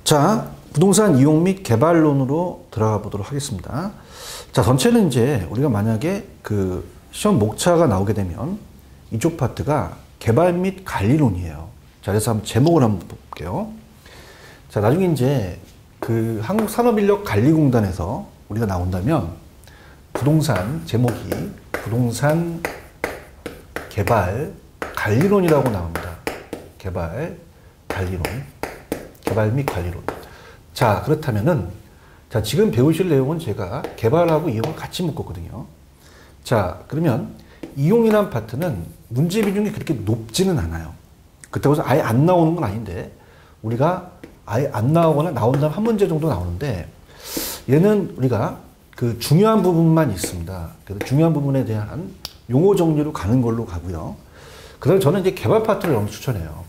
자, 부동산 이용 및 개발론으로 들어가 보도록 하겠습니다. 자, 전체는 이제 우리가 만약에 그 시험 목차가 나오게 되면 이쪽 파트가 개발 및 관리론이에요. 자, 그래서 한번 제목을 한번 볼게요. 자, 나중에 이제 그 한국산업인력관리공단에서 우리가 나온다면 부동산 제목이 부동산 개발 관리론이라고 나옵니다. 개발 관리론. 개발 및 관리론. 자, 그렇다면은, 자, 지금 배우실 내용은 제가 개발하고 이용을 같이 묶었거든요. 자, 그러면 이용이란 파트는 문제 비중이 그렇게 높지는 않아요. 그렇다고 해서 아예 안 나오는 건 아닌데, 우리가 아예 안 나오거나 나온다면 한 문제 정도 나오는데, 얘는 우리가 그 중요한 부분만 있습니다. 그래서 중요한 부분에 대한 용어 정리로 가는 걸로 가고요. 그 다음에 저는 이제 개발 파트를 너무 추천해요.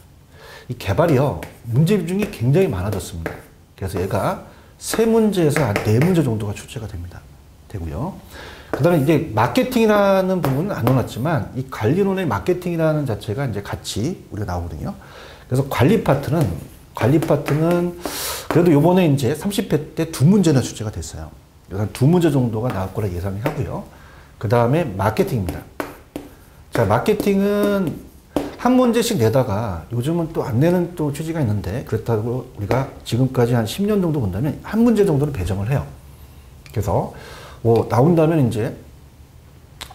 이 개발이요, 문제 비중이 굉장히 많아졌습니다. 그래서 얘가 3문제에서 한 4문제 정도가 출제가 됩니다. 되고요. 그 다음에 이제 마케팅이라는 부분은 안 넣어놨지만, 이 관리론의 마케팅이라는 자체가 이제 같이 우리가 나오거든요. 그래서 관리 파트는 그래도 요번에 이제 30회 때 2문제나 출제가 됐어요. 한 2문제 정도가 나올 거라 예상을 하고요. 그 다음에 마케팅입니다. 자, 마케팅은 한 문제씩 내다가 요즘은 또 안 내는 또 취지가 있는데, 그렇다고 우리가 지금까지 한 10년 정도 본다면 한 문제 정도는 배정을 해요. 그래서 뭐 나온다면 이제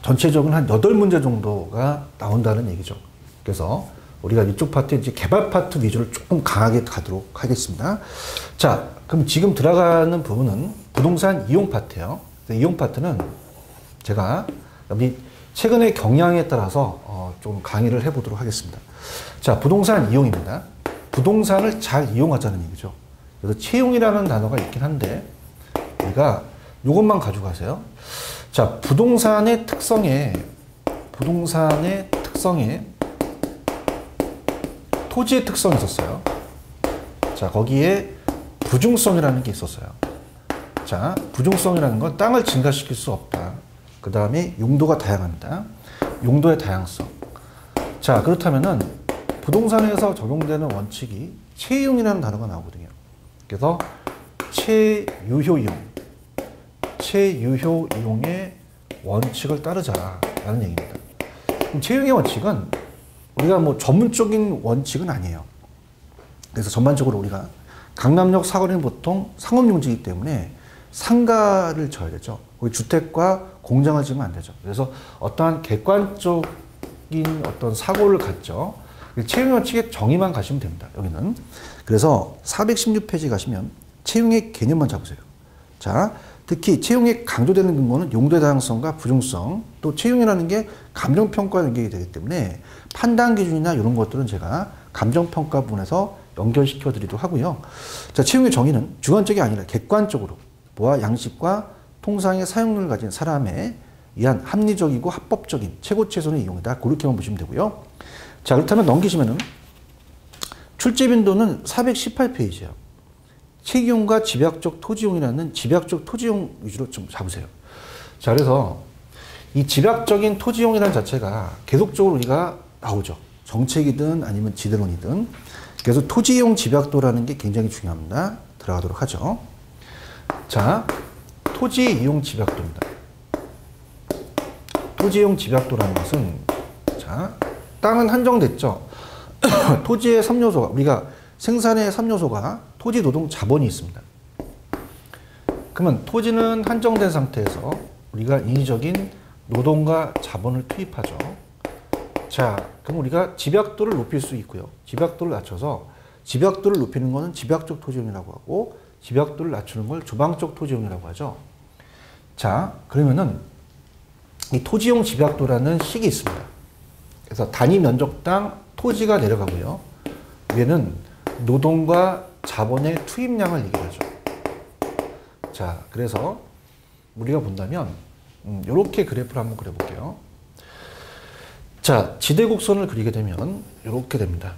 전체적으로 한 8문제 정도가 나온다는 얘기죠. 그래서 우리가 이쪽 파트 이제 개발 파트 위주로 조금 강하게 가도록 하겠습니다. 자, 그럼 지금 들어가는 부분은 부동산 이용 파트예요. 이용 파트는 제가 여기 최근의 경향에 따라서 좀 강의를 해보도록 하겠습니다. 자, 부동산 이용입니다. 부동산을 잘 이용하자는 얘기죠. 그래서 채용이라는 단어가 있긴 한데 우리가 이것만 가져가세요. 자, 부동산의 특성에 토지의 특성이 있었어요. 자, 거기에 부중성이라는 게 있었어요. 자, 부중성이라는 건 땅을 증가시킬 수 없다. 그 다음에 용도가 다양합니다. 용도의 다양성. 자, 그렇다면은 부동산에서 적용되는 원칙이 채용이라는 단어가 나오거든요. 그래서 채유효 이용의 원칙을 따르자라는 얘기입니다. 그럼 채용의 원칙은 우리가 뭐 전문적인 원칙은 아니에요. 그래서 전반적으로 우리가 강남역 사거리는 보통 상업용지이기 때문에 상가를 져야 되죠. 거기 주택과 공장을 지으면 안 되죠. 그래서 어떠한 객관적인 어떤 사고를 갖죠. 채용 원칙의 정의만 가시면 됩니다. 여기는. 그래서 416페이지 가시면 채용의 개념만 잡으세요. 자, 특히 채용이 강조되는 근거는 용도의 다양성과 부중성, 또 채용이라는 게 감정평가와 연결이 되기 때문에 판단 기준이나 이런 것들은 제가 감정평가 부분에서 연결시켜 드리도록 하고요. 자, 채용의 정의는 주관적이 아니라 객관적으로 보아 양식과 통상의 사용률을 가진 사람에 의한 합리적이고 합법적인 최고 최선의 이용이다. 그렇게만 보시면 되고요. 자, 그렇다면 넘기시면은 출제 빈도는 418페이지예요. 채용과 집약적 토지용이라는 집약적 토지용 위주로 좀 잡으세요. 자, 그래서 이 집약적인 토지용이라는 자체가 계속적으로 우리가 나오죠. 정책이든 아니면 지대론이든. 그래서 토지용 집약도라는 게 굉장히 중요합니다. 들어가도록 하죠. 자, 토지 이용 집약도입니다. 토지용 집약도라는 것은, 자, 땅은 한정됐죠. 토지의 3요소가, 우리가 생산의 3요소가 토지, 노동, 자본이 있습니다. 그러면 토지는 한정된 상태에서 우리가 인위적인 노동과 자본을 투입하죠. 자, 그럼 우리가 집약도를 높일 수 있고요. 집약도를 낮춰서 집약도를 높이는 것은 집약적 토지용이라고 하고 집약도를 낮추는 걸 조방적 토지용이라고 하죠. 자, 그러면은 이 토지용 집약도라는 식이 있습니다. 그래서 단위 면적당 토지가 내려가고요. 위에는 노동과 자본의 투입량을 얘기하죠. 자, 그래서 우리가 본다면 이렇게 그래프를 한번 그려볼게요. 자, 지대곡선을 그리게 되면 이렇게 됩니다.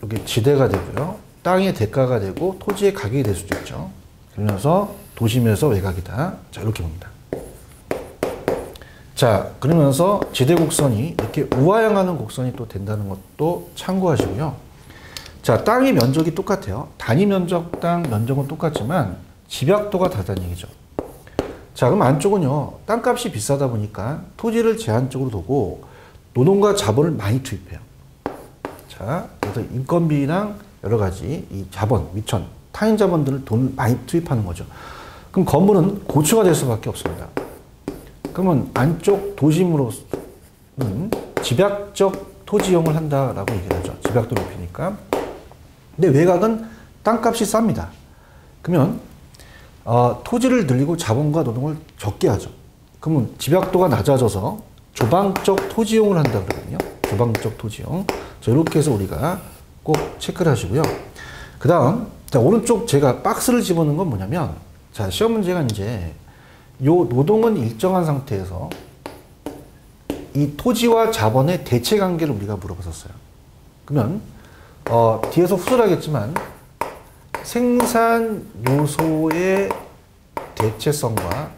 여기 지대가 되고요. 땅의 대가가 되고 토지의 가격이 될 수도 있죠. 그러면서 도심에서 외곽이다. 자, 이렇게 봅니다. 자, 그러면서 지대곡선이 이렇게 우하향하는 곡선이 또 된다는 것도 참고하시고요. 자, 땅의 면적이 똑같아요. 단위 면적당 면적은 똑같지만 집약도가 다르다는 얘기죠. 자, 그럼 안쪽은요, 땅값이 비싸다 보니까 토지를 제한적으로 두고 노동과 자본을 많이 투입해요. 자, 그래서 인건비랑 여러 가지 이 자본, 위천, 타인 자본들을 돈을 많이 투입하는 거죠. 그럼 건물은 고추가 될 수밖에 없습니다. 그러면 안쪽 도심으로는 집약적 토지 이용을 한다라고 얘기를 하죠. 집약도 높이니까. 근데 외곽은 땅값이 쌉니다. 그러면 토지를 늘리고 자본과 노동을 적게 하죠. 그러면 집약도가 낮아져서 조방적 토지 이용을 한다 그러거든요. 조방적 토지 이용. 자, 이렇게 해서 우리가 꼭 체크를 하시고요. 그 다음, 자, 오른쪽 제가 박스를 집어넣은 건 뭐냐면, 자, 시험 문제가 이제 요 노동은 일정한 상태에서 이 토지와 자본의 대체 관계를 우리가 물어봤었어요. 그러면 뒤에서 후설하겠지만 생산 요소의 대체성과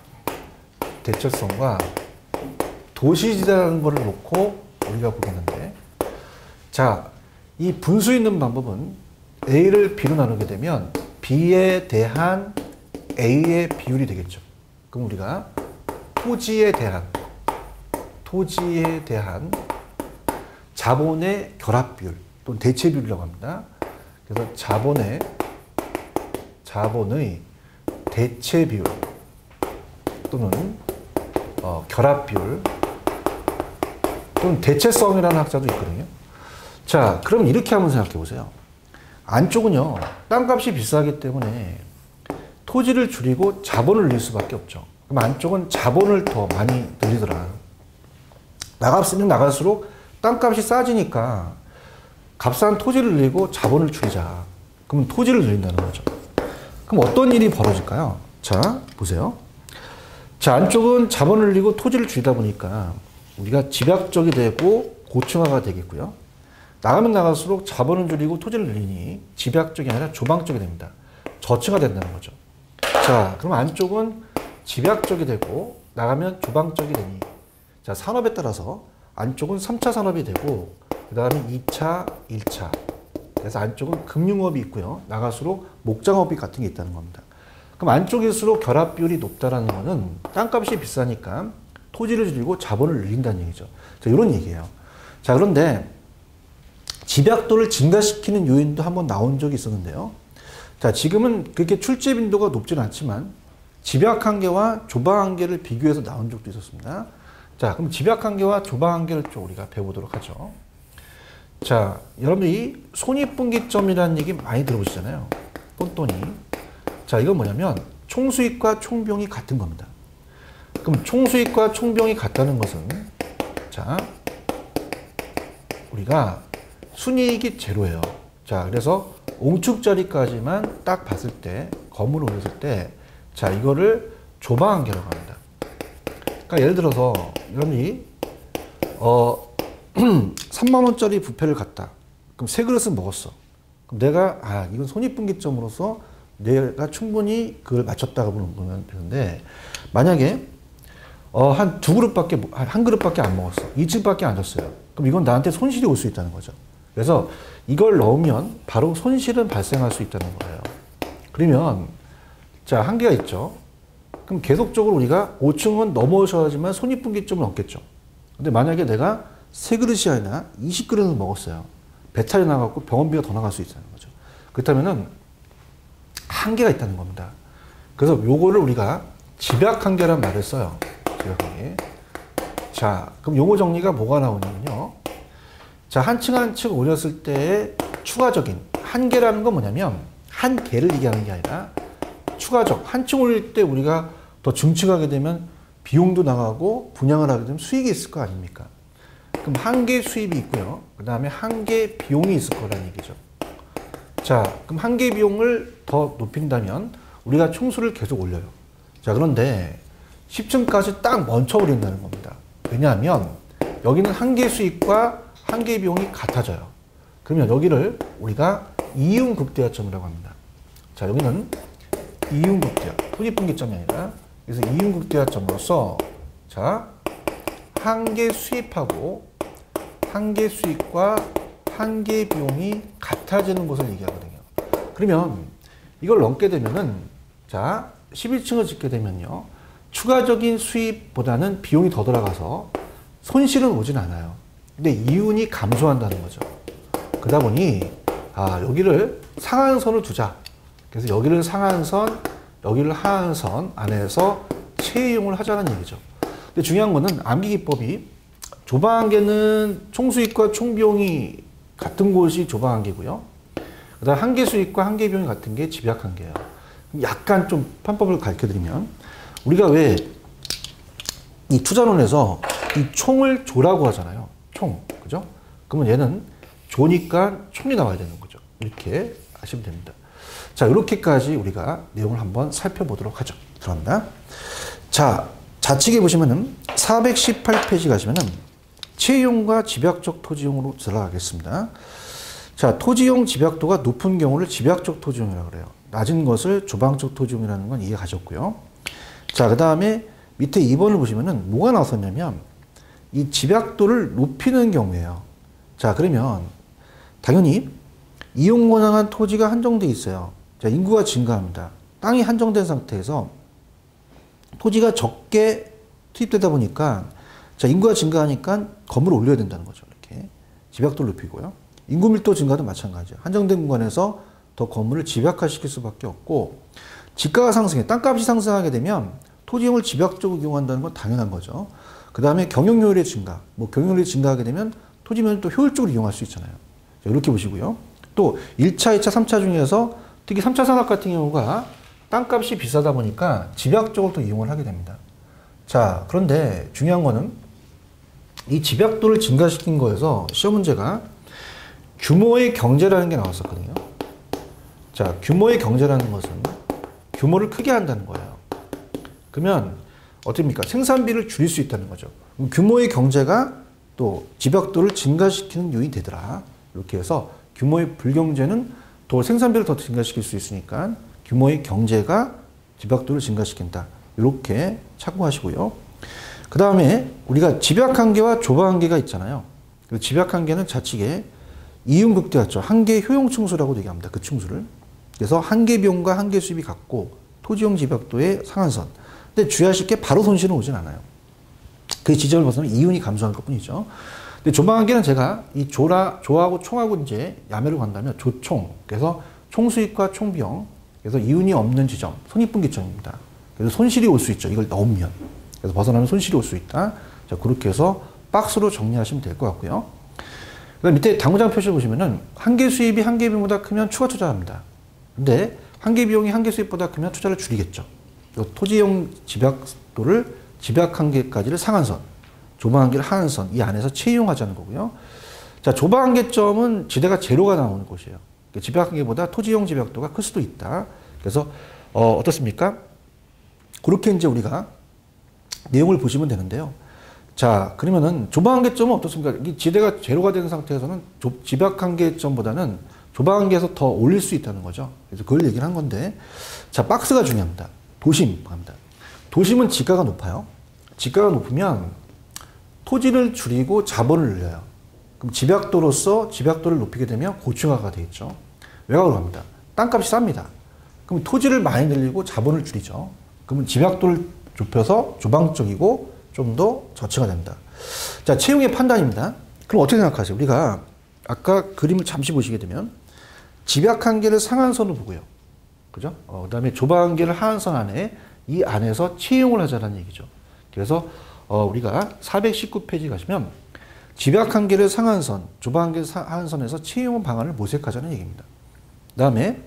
도시지대라는 것을 놓고 우리가 보겠는데, 자, 이 분수 있는 방법은 A를 B로 나누게 되면 B에 대한 A의 비율이 되겠죠. 그럼 우리가 토지에 대한 자본의 결합 비율 또는 대체 비율이라고 합니다. 그래서 자본의 대체 비율 또는 결합 비율 또는 대체성이라는 학자도 있거든요. 자, 그럼 이렇게 한번 생각해 보세요. 안쪽은요, 땅값이 비싸기 때문에 토지를 줄이고 자본을 늘릴 수밖에 없죠. 그럼 안쪽은 자본을 더 많이 늘리더라. 나갔으면 나갈수록 땅값이 싸지니까 값싼 토지를 늘리고 자본을 줄이자. 그럼 토지를 늘린다는 거죠. 그럼 어떤 일이 벌어질까요? 자, 보세요. 자, 안쪽은 자본을 늘리고 토지를 줄이다 보니까 우리가 집약적이 되고 고층화가 되겠고요. 나가면 나갈수록 자본을 줄이고 토지를 늘리니 집약적이 아니라 조방적이 됩니다. 저층화 된다는 거죠. 자, 그럼 안쪽은 집약적이 되고 나가면 조방적이 되니, 자, 산업에 따라서 안쪽은 3차 산업이 되고 그 다음에 2차, 1차. 그래서 안쪽은 금융업이 있고요. 나갈수록 목장업이 같은 게 있다는 겁니다. 그럼 안쪽일수록 결합 비율이 높다라는 거는 땅값이 비싸니까 토지를 줄이고 자본을 늘린다는 얘기죠. 자, 이런 얘기예요. 자, 그런데 집약도를 증가시키는 요인도 한번 나온 적이 있었는데요. 자, 지금은 그렇게 출제 빈도가 높지는 않지만 집약 한계와 조방 한계를 비교해서 나온 적도 있었습니다. 자, 그럼 집약 한계와 조방 한계를 좀 우리가 배워보도록 하죠. 자, 여러분들이 손익분기점이라는 얘기 많이 들어보시잖아요. 똔똔이. 자, 이건 뭐냐면 총수익과 총비용이 같은 겁니다. 그럼 총수익과 총비용이 같다는 것은, 자, 우리가 순이익이 제로예요. 자, 그래서 옹축자리까지만 딱 봤을 때, 건물을 올렸을 때, 자, 이거를 조방한계라고 합니다. 그러니까 예를 들어서 여러분이 3만 원짜리 뷔페를 갔다. 그럼 세 그릇은 먹었어. 그럼 내가 이건 손익분기점으로서 내가 충분히 그걸 맞췄다고 보면 되는데, 만약에 한 그릇밖에 안 먹었어. 2층밖에 안 줬어요. 그럼 이건 나한테 손실이 올 수 있다는 거죠. 그래서 이걸 넣으면 바로 손실은 발생할 수 있다는 거예요. 그러면 자, 한계가 있죠. 그럼 계속적으로 우리가 5층은 넘어서야지만 손익분기점은 없겠죠. 근데 만약에 내가 3그릇이 아니라 20그릇을 먹었어요. 배탈이 나갖고 병원비가 더 나갈 수 있다는 거죠. 그렇다면은 한계가 있다는 겁니다. 그래서 요거를 우리가 집약한계란 말을 써요. 집약한계. 자, 그럼 용어 정리가 뭐가 나오냐면요. 자, 한 층 한 층 올렸을 때의 추가적인 한계라는 건 뭐냐면, 한계를 얘기하는 게 아니라 추가적, 한 층 올릴 때 우리가 더 증축하게 되면 비용도 나가고 분양을 하게 되면 수익이 있을 거 아닙니까? 그럼 한계 수입이 있고요. 그 다음에 한계 비용이 있을 거라는 얘기죠. 자, 그럼 한계 비용을 더 높인다면 우리가 총수를 계속 올려요. 자, 그런데 10층까지 딱 멈춰버린다는 겁니다. 왜냐하면 여기는 한계 수익과 한계 비용이 같아져요. 그러면 여기를 우리가 이윤극대화점이라고 합니다. 자, 여기는 이윤극대화, 손익분기점이 아니라, 그래서 이윤극대화점으로서, 자, 한계 수입하고 한계 수익과 한계 비용이 같아. 같아지는 것을 얘기하거든요. 그러면 이걸 넘게 되면은 자 11층을 짓게 되면요. 추가적인 수입보다는 비용이 더 들어가서 손실은 오진 않아요. 근데 이윤이 감소한다는 거죠. 그러다 보니 여기를 상한선을 두자. 그래서 여기를 상한선, 여기를 하한선 안에서 채용을 하자는 얘기죠. 근데 중요한 거는 암기 기법이 조방한계는 총수익과 총비용이 같은 곳이 조방한계고요. 그다음 한계 수익과 한계 비용이 같은 게 집약한계예요. 약간 좀 판법을 가르쳐드리면 우리가 왜 이 투자론에서 이 총을 조라고 하잖아요. 총, 그죠? 그러면 얘는 조니까 총이 나와야 되는 거죠. 이렇게 아시면 됩니다. 자, 이렇게까지 우리가 내용을 한번 살펴보도록 하죠. 들어갑니다. 자, 좌측에 보시면은 418페이지 가시면은 채용과 집약적 토지용으로 들어가겠습니다. 자, 토지용 집약도가 높은 경우를 집약적 토지용이라고 그래요. 낮은 것을 조방적 토지용이라는 건 이해 가셨고요. 자, 그 다음에 밑에 2번을 보시면은 뭐가 나왔었냐면 이 집약도를 높이는 경우예요. 자, 그러면 당연히 이용 권한한 토지가 한정돼 있어요. 자, 인구가 증가합니다. 땅이 한정된 상태에서 토지가 적게 투입되다 보니까 자, 인구가 증가하니까 건물을 올려야 된다는 거죠. 이렇게 집약도를 높이고요. 인구 밀도 증가도 마찬가지예요. 한정된 공간에서 더 건물을 집약화시킬 수밖에 없고 지가가 상승해 땅값이 상승하게 되면 토지용을 집약적으로 이용한다는 건 당연한 거죠. 그 다음에 경영효율의 증가, 경영효율이 증가하게 되면 토지면을 또 효율적으로 이용할 수 있잖아요. 자, 이렇게 보시고요. 또 1차, 2차, 3차 중에서 특히 3차 산업 같은 경우가 땅값이 비싸다 보니까 집약적으로 또 이용을 하게 됩니다. 자, 그런데 중요한 거는 이 집약도를 증가시킨 거에서 시험 문제가 규모의 경제라는 게 나왔었거든요. 자, 규모의 경제라는 것은 규모를 크게 한다는 거예요. 그러면 어떻습니까? 생산비를 줄일 수 있다는 거죠. 규모의 경제가 또 집약도를 증가시키는 요인이 되더라. 이렇게 해서 규모의 불경제는 또 생산비를 더 증가시킬 수 있으니까 규모의 경제가 집약도를 증가시킨다. 이렇게 참고하시고요. 그 다음에 우리가 집약한계와 조방한계가 있잖아요. 집약한계는 좌측에 이윤극대화죠. 한계 효용 층수라고 얘기합니다. 그 층수를. 그래서 한계 비용과 한계 수입이 같고 토지용 집약도의 상한선. 근데 주의하실 게 바로 손실은 오진 않아요. 그 지점을 벗어나면 이윤이 감소할 것 뿐이죠. 근데 조방한계는 제가 이 조하고 총하고 이제 야매로 간다면 조총. 그래서 총수익과 총비용. 그래서 이윤이 없는 지점. 손익분기점입니다. 그래서 손실이 올 수 있죠. 이걸 넣으면. 그래서 벗어나면 손실이 올 수 있다. 자, 그렇게 해서 박스로 정리하시면 될 것 같고요. 그다음 밑에 당구장 표시를 보시면은 한계 수입이 한계 비용보다 크면 추가 투자합니다. 근데 한계 비용이 한계 수입보다 크면 투자를 줄이겠죠. 토지용 집약도를 집약한계까지를 상한선, 조방한계를 하한선 이 안에서 채용하자는 거고요. 자, 조방한계점은 지대가 제로가 나오는 곳이에요. 집약한계보다 토지용 집약도가 클 수도 있다. 그래서 어떻습니까? 그렇게 이제 우리가 내용을 보시면 되는데요. 자, 그러면은 조방한계점은 어떻습니까? 이 지대가 제로가 되는 상태에서는 집약한계점보다는 조방한계에서 더 올릴 수 있다는 거죠. 그래서 그걸 얘기를 한 건데, 자, 박스가 중요합니다. 도심 갑니다. 도심은 지가가 높아요. 지가가 높으면 토지를 줄이고 자본을 늘려요. 그럼 집약도로서 집약도를 높이게 되면 고층화가 되겠죠. 외곽으로 갑니다. 땅값이 쌉니다. 그럼 토지를 많이 늘리고 자본을 줄이죠. 그러면 집약도를 좁혀서 조방적이고 좀 더 저층화 됩니다. 자, 채용의 판단입니다. 그럼 어떻게 생각하세요? 우리가 아까 그림을 잠시 보시게 되면 집약한계를 상한선으로 보고요. 그죠? 그 다음에 조방한계를 하한선 안에 이 안에서 채용을 하자는 얘기죠. 그래서 우리가 419페이지 가시면 집약한계를 상한선, 조방한계를 하한선에서 채용 방안을 모색하자는 얘기입니다. 그 다음에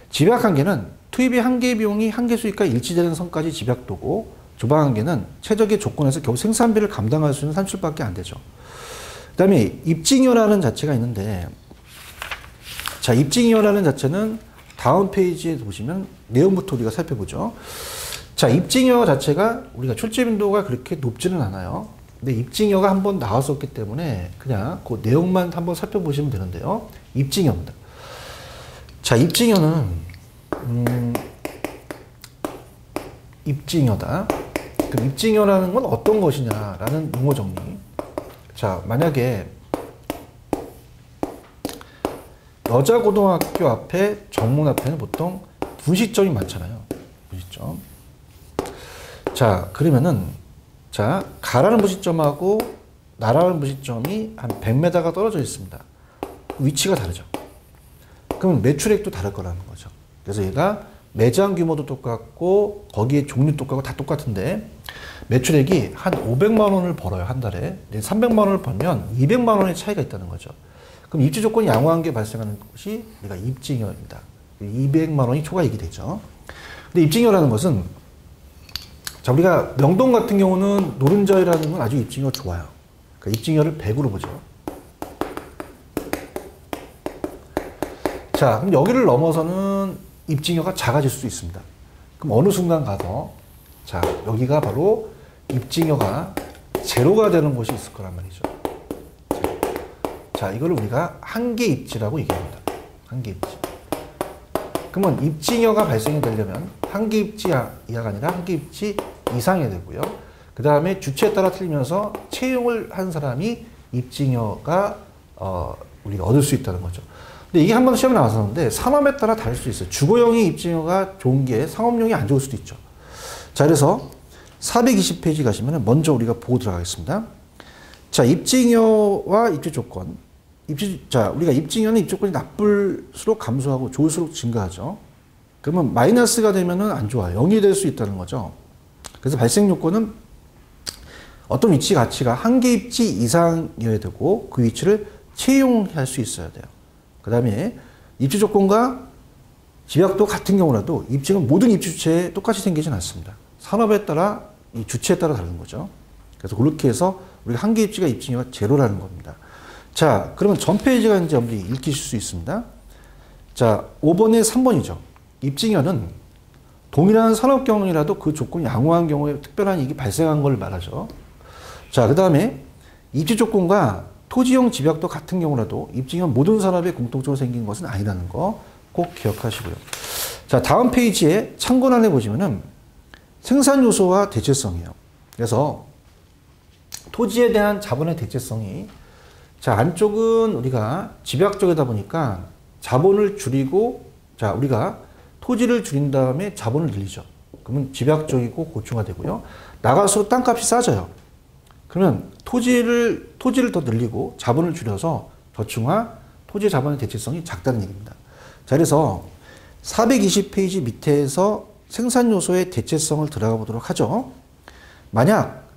집약한계는 투입의 한계 비용이 한계 수익과 일치되는 선까지 집약도고 조방한계는 최적의 조건에서 겨우 생산비를 감당할 수 있는 산출밖에 안 되죠. 그 다음에 입증이어라는 자체가 있는데 자, 입증이어라는 자체는 다음 페이지에 보시면 내용부터 우리가 살펴보죠. 자, 입증이어 자체가 우리가 출제 빈도가 그렇게 높지는 않아요. 근데 입증이어가 한번 나왔었기 때문에 그냥 그 내용만 한번 살펴보시면 되는데요. 입증이어입니다. 자, 입증이어는 입증이어다. 그럼 입증이어라는 건 어떤 것이냐라는 용어 정리. 자, 만약에 여자 고등학교 앞에 정문 앞에는 보통 분시점이 많잖아요. 분시점. 자, 그러면은 자, 가라는 분시점하고 나라는 분시점이 한 100m가 떨어져 있습니다. 위치가 다르죠. 그럼 매출액도 다를 거라는 거죠. 그래서 얘가 매장 규모도 똑같고 거기에 종류 똑같고 다 똑같은데 매출액이 한 500만 원을 벌어요. 한 달에. 300만 원을 벌면 200만 원의 차이가 있다는 거죠. 그럼 입지 조건이 양호한 게 발생하는 것이 우리가 입증여입니다. 200만 원이 초과이익이 되죠. 근데 입증여라는 것은 자, 우리가 명동 같은 경우는 노른자이라는 건 아주 입증여 좋아요. 그러니까 입증여를 100으로 보죠. 자, 그럼 여기를 넘어서는 입증여가 작아질 수도 있습니다. 그럼 어느 순간 가서 자, 여기가 바로 입증여가 제로가 되는 곳이 있을 거란 말이죠. 자, 이걸 우리가 한계 입지라고 얘기합니다. 한계 입지. 그러면 입증여가 발생이 되려면 한계 입지 이하가 아니라 한계 입지 이상이 되고요. 그 다음에 주체에 따라 틀리면서 채용을 한 사람이 입증여가 우리가 얻을 수 있다는 거죠. 근데 이게 한 번 시험에 나왔었는데 산업에 따라 다를 수 있어요. 주거용이 입증여가 좋은 게 상업용이 안 좋을 수도 있죠. 자, 그래서 420페이지 가시면 먼저 우리가 보고 들어가겠습니다. 자, 입증여와 입지 조건. 자, 우리가 입증여는 입지 조건이 나쁠수록 감소하고 좋을수록 증가하죠. 그러면 마이너스가 되면은 안 좋아요. 0이 될 수 있다는 거죠. 그래서 발생 요건은 어떤 위치 가치가 한계 입지 이상이어야 되고 그 위치를 채용할 수 있어야 돼요. 그 다음에 입지 조건과 집약도 같은 경우라도 입증은 모든 입지 주체에 똑같이 생기진 않습니다. 산업에 따라 이 주체에 따라 다른 거죠. 그래서 그렇게 해서 우리가 한계 입지가 입증여가 제로라는 겁니다. 자, 그러면 전 페이지가 이제 여러분들이 읽히실 수 있습니다. 자, 5번에 3번이죠. 입증여는 동일한 산업 경영이라도 그 조건이 양호한 경우에 특별한 이익이 발생한 걸 말하죠. 자, 그 다음에 입지 조건과 토지용 집약도 같은 경우라도 입증여 모든 산업에 공통적으로 생긴 것은 아니라는 거 꼭 기억하시고요. 자, 다음 페이지에 참고란에 보시면은 생산 요소와 대체성이에요. 그래서 토지에 대한 자본의 대체성이 자, 안쪽은 우리가 집약 쪽이다 보니까 자본을 줄이고 자, 우리가 토지를 줄인 다음에 자본을 늘리죠. 그러면 집약 쪽이고 고충화되고요. 나갈수록 땅값이 싸져요. 그러면 토지를 더 늘리고 자본을 줄여서 저층화, 토지 자본의 대체성이 작다는 얘기입니다. 자, 그래서 420페이지 밑에서 생산 요소의 대체성을 들어가 보도록 하죠. 만약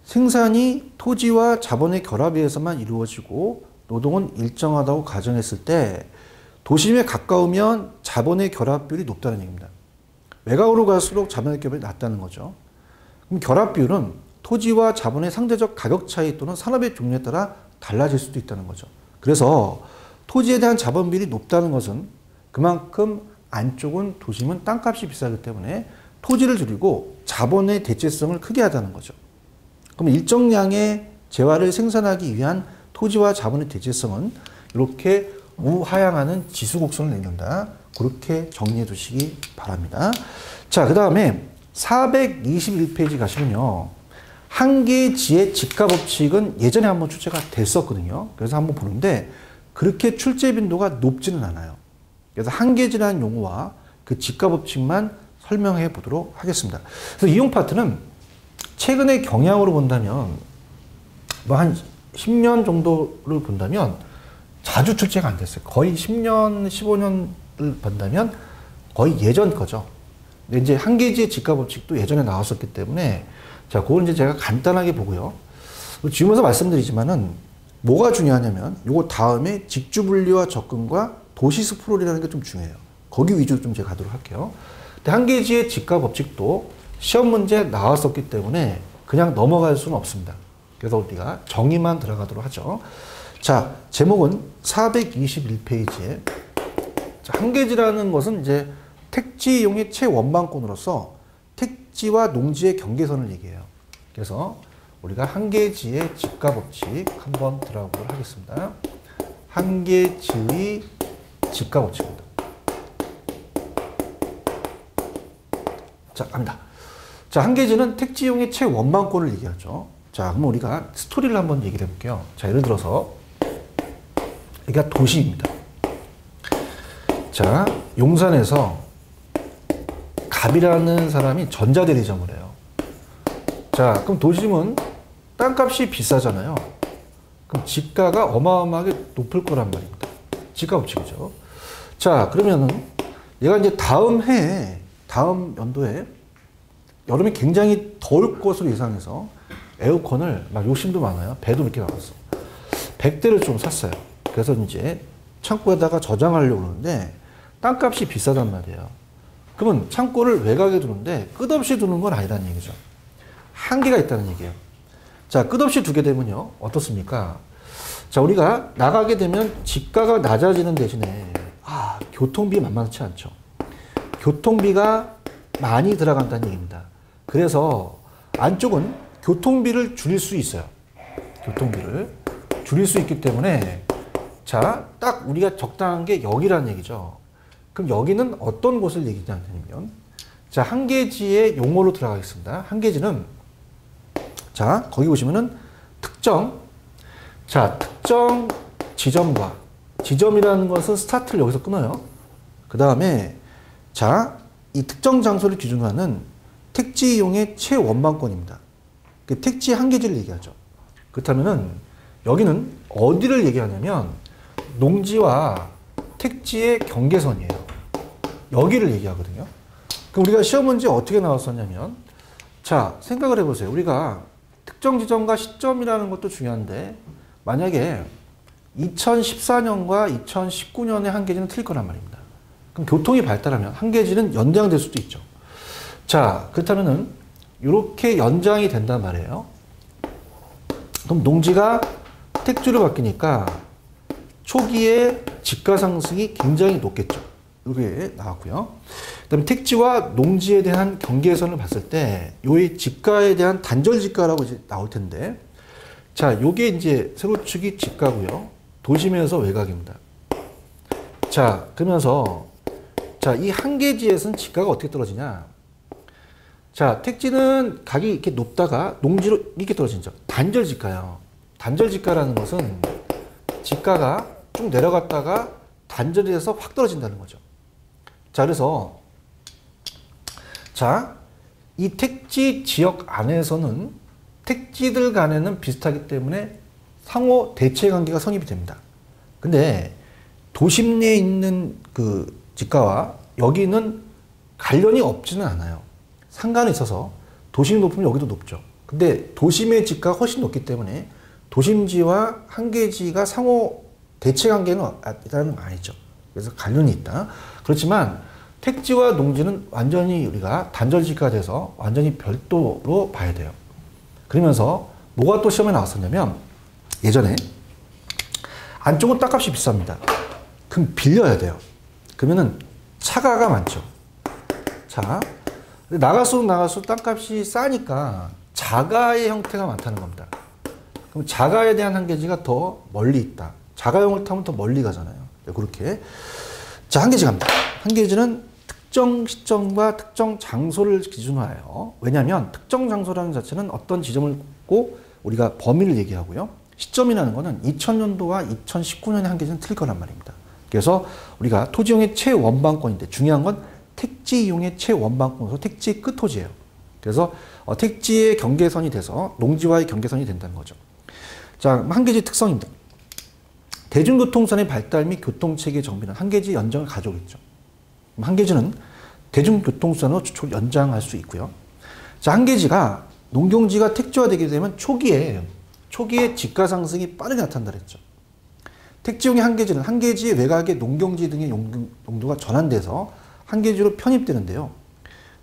생산이 토지와 자본의 결합에 의해서만 이루어지고 노동은 일정하다고 가정했을 때 도심에 가까우면 자본의 결합 비율이 높다는 얘기입니다. 외곽으로 갈수록 자본의 결합이 낮다는 거죠. 그럼 결합 비율은 토지와 자본의 상대적 가격 차이 또는 산업의 종류에 따라 달라질 수도 있다는 거죠. 그래서 토지에 대한 자본 비율이 높다는 것은 그만큼 안쪽은 도심은 땅값이 비싸기 때문에 토지를 줄이고 자본의 대체성을 크게 하다는 거죠. 그럼 일정량의 재화를 생산하기 위한 토지와 자본의 대체성은 이렇게 우하향하는 지수곡선을 내는다. 그렇게 정리해 두시기 바랍니다. 자, 그 다음에 421페이지 가시면요. 한계지의 집가 법칙은 예전에 한번 출제가 됐었거든요. 그래서 한번 보는데 그렇게 출제 빈도가 높지는 않아요. 그래서 한계지라는 용어와 그 집가 법칙만 설명해 보도록 하겠습니다. 그래서 이용 파트는 최근의 경향으로 본다면 뭐 한 10년 정도를 본다면 자주 출제가 안 됐어요. 거의 10년, 15년을 본다면 거의 예전 거죠. 근데 이제 한계지의 집가 법칙도 예전에 나왔었기 때문에 자, 그걸 이제 제가 간단하게 보고요. 지우면서 말씀드리지만은 뭐가 중요하냐면 요거 다음에 직주분리와 접근과 도시스프롤이라는 게 좀 중요해요. 거기 위주로 좀 제가 가도록 할게요. 근데 한계지의 집가 법칙도 시험 문제 나왔었기 때문에 그냥 넘어갈 수는 없습니다. 그래서 우리가 정의만 들어가도록 하죠. 자, 제목은 421페이지에 한계지라는 것은 이제 택지 이용의 최원방권으로서 택지와 농지의 경계선을 얘기해요. 그래서 우리가 한계지의 집가 법칙 한번 들어가 보도록 하겠습니다. 한계지의 집가 법칙입니다. 자, 갑니다. 자, 한계지는 택지용의 최원방권을 얘기하죠. 자, 그럼 우리가 스토리를 한번 얘기를 해볼게요. 자, 예를 들어서 여기가 도시입니다. 자, 용산에서 갑이라는 사람이 전자대리점을 해요. 자, 그럼 도심은 땅값이 비싸잖아요. 그럼 지가가 어마어마하게 높을 거란 말입니다. 지가 법칙이죠. 자, 그러면은 얘가 이제 다음 연도에 여름에 굉장히 더울 것으로 예상해서 에어컨을 막 욕심도 많아요. 배도 이렇게 나왔어. 100대를 좀 샀어요. 그래서 이제 창고에다가 저장하려고 그러는데 땅값이 비싸단 말이에요. 그러면 창고를 외곽에 두는데 끝없이 두는 건 아니라는 얘기죠. 한계가 있다는 얘기예요. 자, 끝없이 두게 되면요. 어떻습니까? 자, 우리가 나가게 되면 지가가 낮아지는 대신에 교통비 만만치 않죠. 교통비가 많이 들어간다는 얘기입니다. 그래서 안쪽은 교통비를 줄일 수 있어요. 교통비를 줄일 수 있기 때문에 자, 딱 우리가 적당한 게 여기라는 얘기죠. 그럼 여기는 어떤 곳을 얘기하냐면 자, 한계지의 용어로 들어가겠습니다. 한계지는 자, 거기 보시면은 특정 지점과 지점이라는 것은 스타트를 여기서 끊어요. 그 다음에 자, 이 특정 장소를 기준으로 하는 택지 이용의 최원방권입니다. 택지 한계지를 얘기하죠. 그렇다면은 여기는 어디를 얘기하냐면 농지와 택지의 경계선이에요. 여기를 얘기하거든요. 그럼 우리가 시험 문제 어떻게 나왔었냐면 자, 생각을 해보세요. 우리가 특정 지점과 시점이라는 것도 중요한데 만약에 2014년과 2019년의 한계지는 틀릴 거란 말입니다. 그럼 교통이 발달하면 한계지는 연장될 수도 있죠. 자, 그렇다면은 이렇게 연장이 된단 말이에요. 그럼 농지가 택지로 바뀌니까 초기에 지가 상승이 굉장히 높겠죠. 이게 나왔고요. 그다음에 택지와 농지에 대한 경계선을 봤을 때 요의 지가에 대한 단절 지가라고 이제 나올 텐데 자, 요게 이제 세로축이 지가고요. 도심에서 외곽입니다. 자, 그러면서 자, 이 한계지에서는 지가가 어떻게 떨어지냐? 자, 택지는 각이 이렇게 높다가 농지로 이렇게 떨어지죠. 단절 지가요. 단절 지가라는 것은 지가가 쭉 내려갔다가 단절이 돼서 확 떨어진다는 거죠. 자, 그래서 자, 이 택지 지역 안에서는 택지들 간에는 비슷하기 때문에 상호 대체 관계가 성립이 됩니다. 근데 도심 내에 있는 그 지가와 여기는 관련이 없지는 않아요. 상관이 있어서 도심이 높으면 여기도 높죠. 근데 도심의 지가가 훨씬 높기 때문에 도심지와 한계지가 상호 대체 관계는 있다는 건 아니죠. 그래서 관련이 있다. 그렇지만 택지와 농지는 완전히 우리가 단절지가 돼서 완전히 별도로 봐야 돼요. 그러면서 뭐가 또 시험에 나왔었냐면 예전에 안쪽은 땅값이 비쌉니다. 그럼 빌려야 돼요. 그러면은 차가가 많죠. 자, 나갈수록 땅값이 싸니까 자가의 형태가 많다는 겁니다. 그럼 자가에 대한 한계지가 더 멀리 있다. 자가용을 타면 더 멀리 가잖아요. 그렇게. 자, 한계지 갑니다. 한계지는 특정 시점과 특정 장소를 기준으로 하여 왜냐하면 특정 장소라는 자체는 어떤 지점을 꼽고 우리가 범위를 얘기하고요. 시점이라는 것은 2000년도와 2019년의 한계지는 틀릴 거란 말입니다. 그래서 우리가 토지용의 최원방권인데 중요한 건 택지 이용의 최원방권으로 택지의 끝토지예요. 그래서 택지의 경계선이 돼서 농지와의 경계선이 된다는 거죠. 자, 한계지 특성입니다. 대중교통선의 발달 및 교통체계 정비는 한계지 연장을 가져오겠죠. 한계지는 대중교통선으로 연장할 수 있고요. 자, 한계지가 농경지가 택지화되게 되면 초기에 지가 상승이 빠르게 나타난다 그랬죠. 택지용의 한계지는 한계지의 외곽에 농경지 등의 용도가 전환돼서 한계지로 편입되는데요.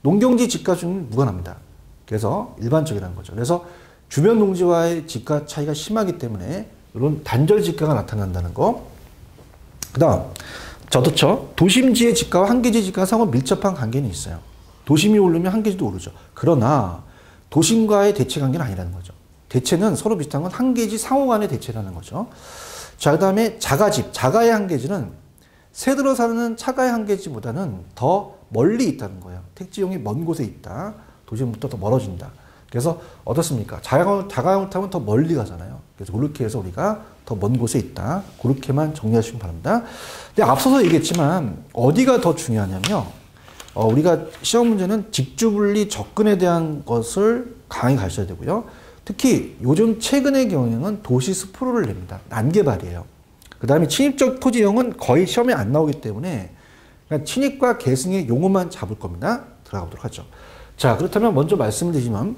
농경지 지가 수는 무관합니다. 그래서 일반적이라는 거죠. 그래서 주변 농지와의 지가 차이가 심하기 때문에 이런 단절 지가가 나타난다는 거. 그 다음, 도심지의 지가와 한계지 지가가 상호 밀접한 관계는 있어요. 도심이 오르면 한계지도 오르죠. 그러나 도심과의 대체 관계는 아니라는 거죠. 대체는 서로 비슷한 건 한계지 상호 간의 대체라는 거죠. 자, 그 다음에 자가의 한계지는 새들어 사는 차가의 한계지보다는 더 멀리 있다는 거예요. 택지용이 먼 곳에 있다. 도심부터 더 멀어진다. 그래서 어떻습니까? 자가용을 타면 더 멀리 가잖아요. 그래서 그렇게 해서 우리가 더 먼 곳에 있다. 그렇게만 정리하시면 바랍니다. 근데 앞서서 얘기했지만 어디가 더 중요하냐면요. 우리가 시험 문제는 직주분리 접근에 대한 것을 강하게 가르쳐야 되고요. 특히 요즘 최근의 경우에는 도시 스프로를 냅니다. 난개발이에요. 그 다음에 침입적 토지형은 거의 시험에 안 나오기 때문에 그냥 침입과 계승의 용어만 잡을 겁니다. 들어가 보도록 하죠. 자, 그렇다면 먼저 말씀을 드리지만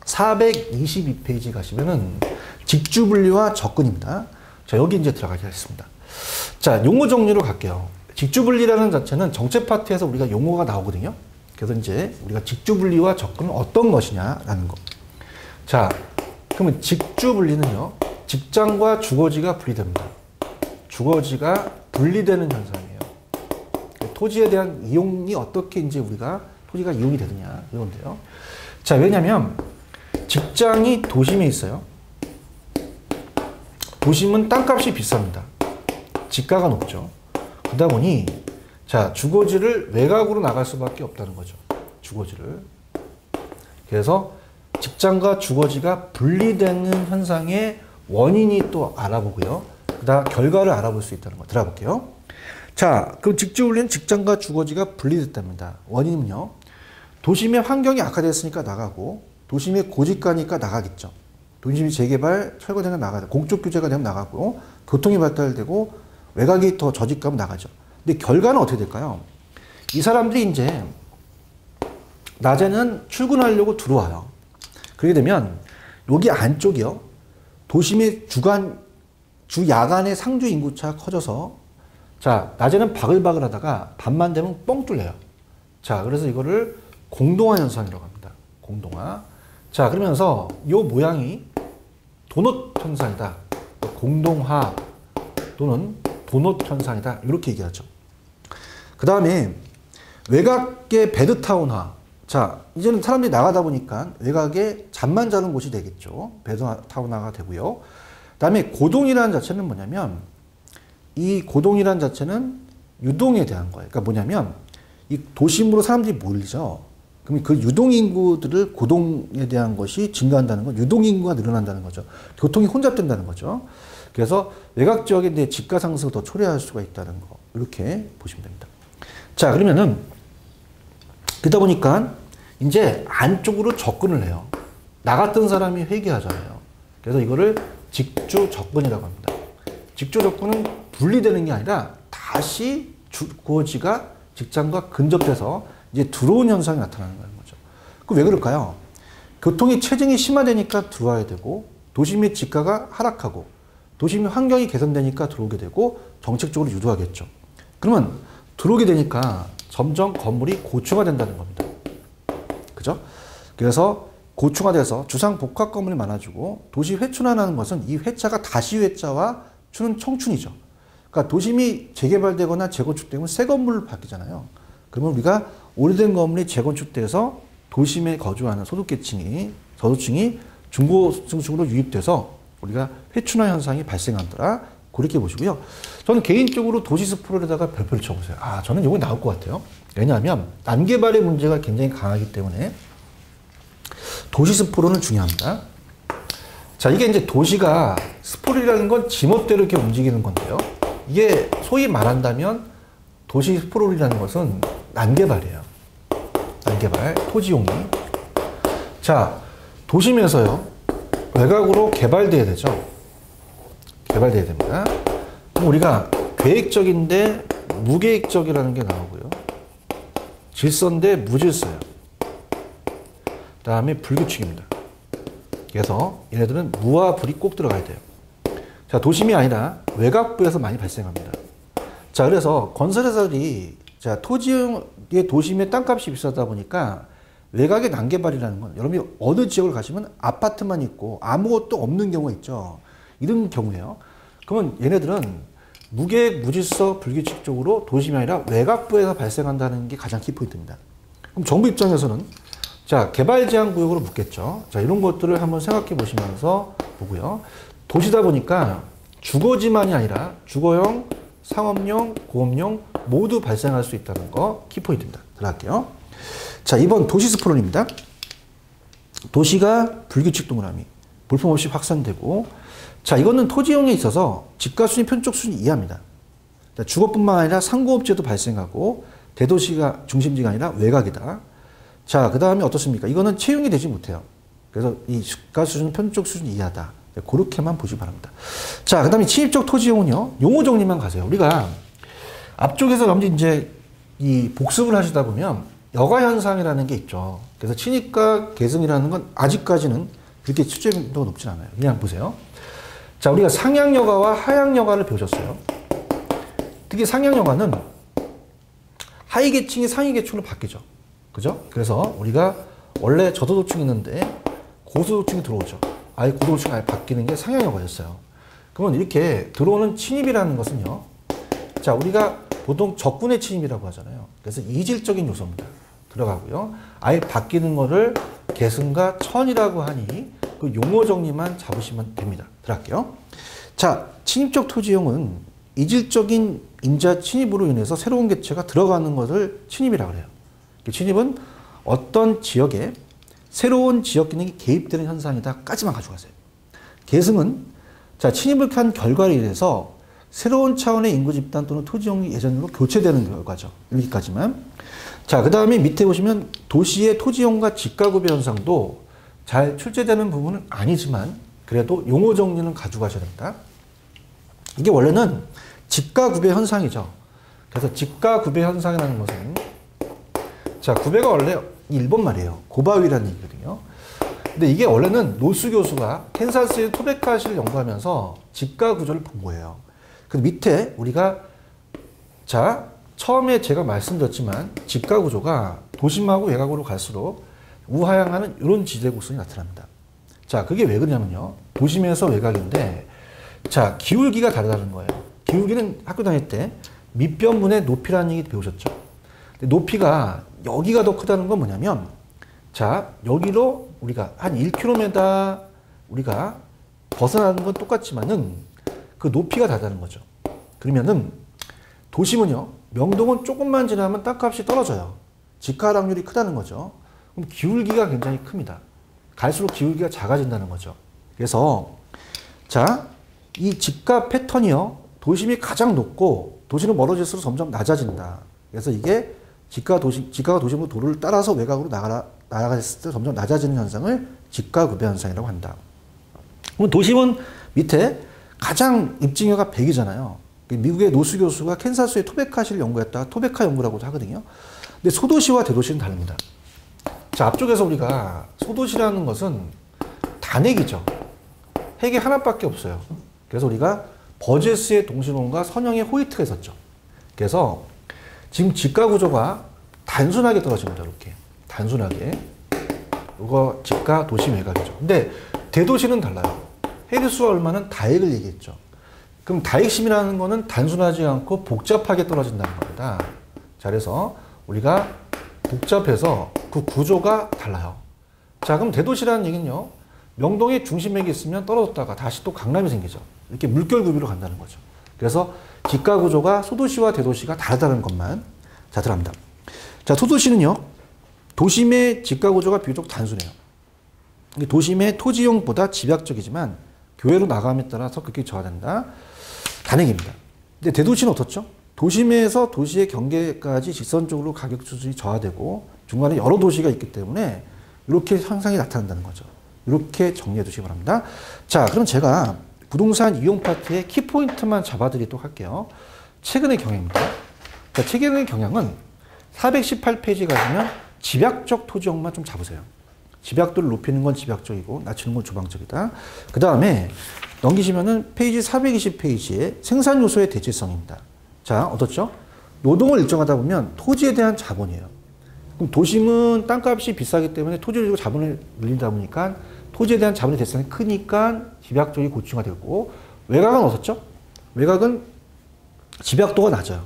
422페이지 가시면은 직주분리와 접근입니다. 자, 여기 이제 들어가겠습니다. 자, 용어 정리로 갈게요. 직주분리라는 자체는 정책 파트에서 우리가 용어가 나오거든요. 그래서 이제 우리가 직주분리와 접근은 어떤 것이냐라는 거. 자, 그러면 직주분리는요, 직장과 주거지가 분리됩니다. 주거지가 분리되는 현상이에요. 토지에 대한 이용이 어떻게 이제 우리가 토지가 이용이 되느냐 이건데요. 자, 왜냐면 직장이 도심에 있어요. 도심은 땅값이 비쌉니다. 지가가 높죠. 그러다 보니 자, 주거지를 외곽으로 나갈 수밖에 없다는 거죠. 주거지를. 그래서 직장과 주거지가 분리되는 현상의 원인이 또 알아보고요. 그다음 결과를 알아볼 수 있다는 거 들어볼게요. 자, 그럼 직주분리는 직장과 주거지가 분리됐답니다. 원인은요. 도심의 환경이 악화됐으니까 나가고 도심의 고집가니까 나가겠죠. 도심이 재개발, 철거되면 나가죠. 공적 규제가 되면 나가고 교통이 발달되고 외곽이 더 저집가면 나가죠. 근데 결과는 어떻게 될까요? 이 사람들이 이제 낮에는 출근하려고 들어와요. 그렇게 되면 여기 안쪽이요. 도심의 주 야간의 상주 인구차가 커져서 자, 낮에는 바글바글 하다가 밤만 되면 뻥 뚫려요. 자, 그래서 이거를 공동화 현상이라고 합니다. 공동화. 자, 그러면서 이 모양이 도넛 현상이다. 공동화 또는 도넛 현상이다. 이렇게 얘기하죠. 그 다음에 외곽의 베드타운화. 자, 이제는 사람들이 나가다 보니까 외곽에 잠만 자는 곳이 되겠죠. 베드타운화가 되고요. 그 다음에 고동이라는 자체는 뭐냐면 이 고동이라는 자체는 유동에 대한 거예요. 그러니까 뭐냐면 이 도심으로 사람들이 몰리죠. 그럼 그 유동인구들을 고동에 대한 것이 증가한다는 건 유동인구가 늘어난다는 거죠. 교통이 혼잡된다는 거죠. 그래서 외곽 지역에 내 집가 상승을 더 초래할 수가 있다는 거. 이렇게 보시면 됩니다. 자, 그러면은 그러다 보니까 이제 안쪽으로 접근을 해요. 나갔던 사람이 회귀하잖아요. 그래서 이거를 직주 접근이라고 합니다. 직주 접근은 분리되는 게 아니라 다시 주거지가 직장과 근접돼서 이제 들어온 현상이 나타나는 거죠. 그 왜 그럴까요? 교통이 체증이 심화되니까 들어와야 되고 도심의 지가가 하락하고 도심의 환경이 개선되니까 들어오게 되고 정책적으로 유도하겠죠. 그러면 들어오게 되니까 점점 건물이 고층화된다는 겁니다. 그죠? 그래서 고층화돼서 주상 복합 건물이 많아지고 도시 회춘화라는 것은 이 회차가 다시 회차와 추는 청춘이죠. 그러니까 도심이 재개발되거나 재건축되면 새 건물로 바뀌잖아요. 그러면 우리가 오래된 건물이 재건축돼서 도심에 거주하는 소득계층이 저소층이 중고층으로 유입돼서 우리가 회춘화 현상이 발생하더라. 그렇게 보시고요. 저는 개인적으로 도시스프로에다가 별표를 쳐보세요. 아, 저는 이거 나올 것 같아요. 왜냐하면 난개발의 문제가 굉장히 강하기 때문에 도시스프로는 중요합니다. 자, 이게 이제 도시가 스프롤이라는 건 지멋대로 이렇게 움직이는 건데요. 이게 소위 말한다면 도시 스프롤이라는 것은 난개발이에요. 난개발, 토지용이. 자, 도심에서요, 외곽으로 개발돼야 되죠. 개발돼야 됩니다. 그럼 우리가 계획적인데 무계획적이라는 게 나오고요. 질서인데 무질서예요. 그 다음에 불규칙입니다. 그래서 얘네들은 무와 불이 꼭 들어가야 돼요. 자, 도심이 아니라 외곽부에서 많이 발생합니다. 자, 그래서 건설회사들이 자, 토지의 도심의 땅값이 비싸다 보니까 외곽의 난개발이라는 건 여러분이 어느 지역을 가시면 아파트만 있고 아무것도 없는 경우가 있죠. 이런 경우에요. 그러면 얘네들은 무계획, 무질서, 불규칙적으로 도심이 아니라 외곽부에서 발생한다는 게 가장 키포인트입니다. 그럼 정부 입장에서는 자, 개발 제한 구역으로 묻겠죠. 자, 이런 것들을 한번 생각해 보시면서 보고요. 도시다 보니까 주거지만이 아니라 주거용, 상업용, 고업용 모두 발생할 수 있다는 거 키포인트입니다. 들어갈게요. 자, 2번 도시 스프롤입니다. 도시가 불규칙 동그라미. 볼품없이 확산되고, 자, 이거는 토지용에 있어서 집가순위, 편쪽순위 이하입니다. 주거뿐만 아니라 상고업체도 발생하고 대도시가 중심지가 아니라 외곽이다. 자, 그 다음에 어떻습니까? 이거는 채용이 되지 못해요. 그래서 이 집가수준, 편쪽수준 이하다. 그렇게만 보시기 바랍니다. 자, 그 다음에 침입적 토지용은요, 용어 정리만 가세요. 우리가 앞쪽에서 남지 이제 이 복습을 하시다 보면 여가 현상이라는 게 있죠. 그래서 침입과 계승이라는 건 아직까지는 그렇게 출제도가 높진 않아요. 그냥 보세요. 자, 우리가 상향 여가와 하향 여가를 배우셨어요. 특히 상향 여가는 하위 계층이 상위 계층으로 바뀌죠. 그죠? 그래서 우리가 원래 저소득층이 있는데 고소득층이 들어오죠. 아예 고소득층이 아예 바뀌는 게 상향 여가였어요. 그러면 이렇게 들어오는 침입이라는 것은요. 자, 우리가 보통 적군의 침입이라고 하잖아요. 그래서 이질적인 요소입니다. 들어가고요. 아예 바뀌는 거를 계승과 천이라고 하니 그 용어 정리만 잡으시면 됩니다. 들어갈게요. 자, 침입적 토지용은 이질적인 인자 침입으로 인해서 새로운 개체가 들어가는 것을 침입이라고 해요. 침입은 어떤 지역에 새로운 지역 기능이 개입되는 현상이다까지만 가져가세요. 계승은 자, 침입을 한 결과로 인해서 새로운 차원의 인구 집단 또는 토지용이 예전으로 교체되는 결과죠. 여기까지만. 자, 그 다음에 밑에 보시면 도시의 토지용과 집가구배 현상도 잘 출제되는 부분은 아니지만 그래도 용어 정리는 가져가셔야 됩니다. 이게 원래는 집가구배 현상이죠. 그래서 집가구배 현상이라는 것은 자, 구배가 원래 일본 말이에요. 고바위라는 얘기거든요. 근데 이게 원래는 노수 교수가 캔사스의 토베카시를 연구하면서 집가 구조를 본 거예요. 그 밑에 우리가 자, 처음에 제가 말씀드렸지만 집가 구조가 도심하고 외곽으로 갈수록 우하향하는 이런 지대 곡선이 나타납니다. 자, 그게 왜 그러냐면요. 도심에서 외곽인데 자, 기울기가 다르다는 거예요. 기울기는 학교 다닐 때 밑변분의 높이라는 얘기 배우셨죠? 높이가 여기가 더 크다는 건 뭐냐면 자, 여기로 우리가 한 1km 우리가 벗어나는 건 똑같지만은 그 높이가 다르다는 거죠. 그러면은 도심은요, 명동은 조금만 지나면 땅값이 떨어져요. 집가 하락률이 크다는 거죠. 그럼 기울기가 굉장히 큽니다. 갈수록 기울기가 작아진다는 거죠. 그래서 자, 이 집가 패턴이요, 도심이 가장 높고 도시는 멀어질수록 점점 낮아진다. 그래서 이게 집가가 도심으로 도로를 따라서 외곽으로 나아갔을 때 점점 낮아지는 현상을 집가구배 현상이라고 한다. 그럼 도심은 밑에 가장 입증여가 100이잖아요. 미국의 노수 교수가 캔사스의 토베카시를 연구했다가 토베카 연구라고도 하거든요. 근데 소도시와 대도시는 다릅니다. 자, 앞쪽에서 우리가 소도시라는 것은 단핵이죠. 핵이 하나밖에 없어요. 그래서 우리가 버제스의 동신혼과 선형의 호이트가 있었죠. 그래서 지금 집가 구조가 단순하게 떨어집니다. 이렇게 단순하게. 이거 집가 도시 외곽이죠. 근데 대도시는 달라요. 해리수와 얼마는 다액을 얘기했죠. 그럼 다액심이라는 거는 단순하지 않고 복잡하게 떨어진다는 겁니다. 자, 그래서 우리가 복잡해서 그 구조가 달라요. 자, 그럼 대도시라는 얘기는요, 명동에 중심맥이 있으면 떨어졌다가 다시 또 강남이 생기죠. 이렇게 물결구비로 간다는 거죠. 그래서 집가 구조가 소도시와 대도시가 다르다는 것만 자, 들어갑니다. 자, 소도시는요, 도심의 집가 구조가 비교적 단순해요. 도심의 토지용보다 집약적이지만 교외로 나감에 따라서 급격히 저하된다. 단핵입니다. 근데 대도시는 어떻죠? 도심에서 도시의 경계까지 직선적으로 가격 수준이 저하되고 중간에 여러 도시가 있기 때문에 이렇게 현상이 나타난다는 거죠. 이렇게 정리해 두시기 바랍니다. 자, 그럼 제가 부동산 이용 파트의 키포인트만 잡아드리도록 할게요. 최근의 경향입니다. 자, 최근의 경향은 418페이지 가시면 집약적 토지용만 좀 잡으세요. 집약도를 높이는 건 집약적이고 낮추는 건 주방적이다. 그 다음에 넘기시면은 페이지 420페이지에 생산 요소의 대체성입니다. 자, 어떻죠? 노동을 일정하다 보면 토지에 대한 자본이에요. 그럼 도심은 땅값이 비싸기 때문에 토지를 주고 자본을 늘린다 보니까 토지에 대한 자본의 대체성이 크니까 집약적이 고충화되고, 외곽은 어떻죠? 외곽은 집약도가 낮아요.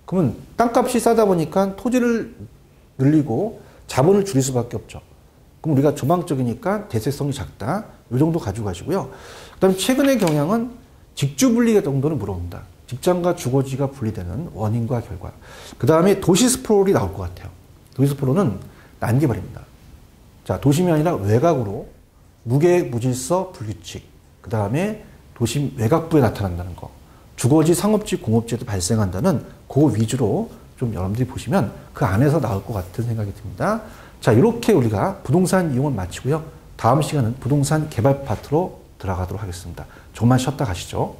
그러면 땅값이 싸다 보니까 토지를 늘리고 자본을 줄일 수밖에 없죠. 그럼 우리가 조망적이니까 대체성이 작다. 이 정도 가지고 가시고요. 그 다음에 최근의 경향은 직주분리 정도는 물어봅니다. 직장과 주거지가 분리되는 원인과 결과. 그 다음에 도시 스프롤이 나올 것 같아요. 도시 스프롤은 난개발입니다. 자, 도심이 아니라 외곽으로 무계획, 무질서, 불규칙, 그 다음에 도심 외곽부에 나타난다는 거, 주거지, 상업지, 공업지에도 발생한다는 그 위주로 좀 여러분들이 보시면 그 안에서 나올 것 같은 생각이 듭니다. 자, 이렇게 우리가 부동산 이용을 마치고요. 다음 시간은 부동산 개발 파트로 들어가도록 하겠습니다. 조금만 쉬었다 가시죠.